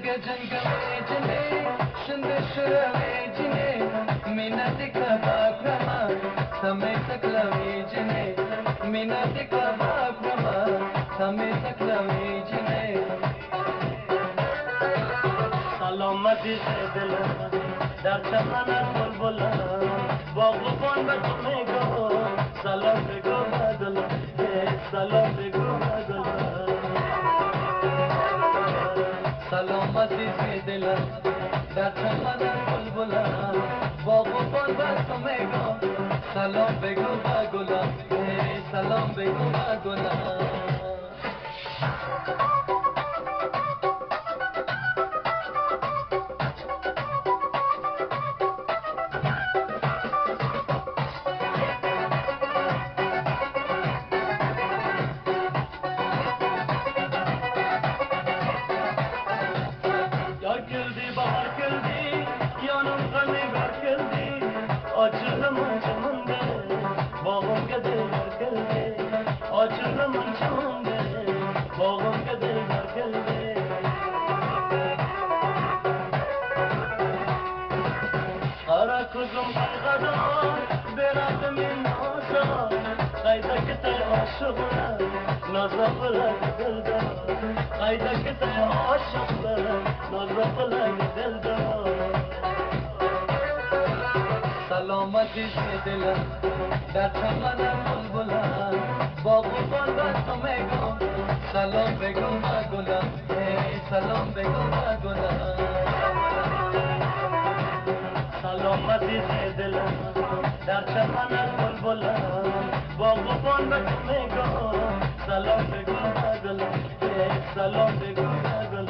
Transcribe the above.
جنگویجنه شنده شرویجنه مینا دیکا باکرما سمی تکلویجنه مینا دیکا باکرما سمی تکلویجنه سلامتی سے دل در چمن بلبلا باغبان به تو میگو سلام بگو بدل سلام بگو بدل سلامتی سے دل در چمن بلبلا باغبان به تو میگو سلام بگو بگولا سلام بگو بگولا Kuzum kaygada beradım naza Kayda kitay aşıkla nazla kıla gidilda Kayda kitay aşıkla nazla kıla gidilda Salamati se dila dar chamana bulbula Baghban ba tumego salam bego magula salam bego magula سلامتی سے دل در چمن بلبلا باغبان به تو میگو سلام بگو بگلا سلام بگو بگلا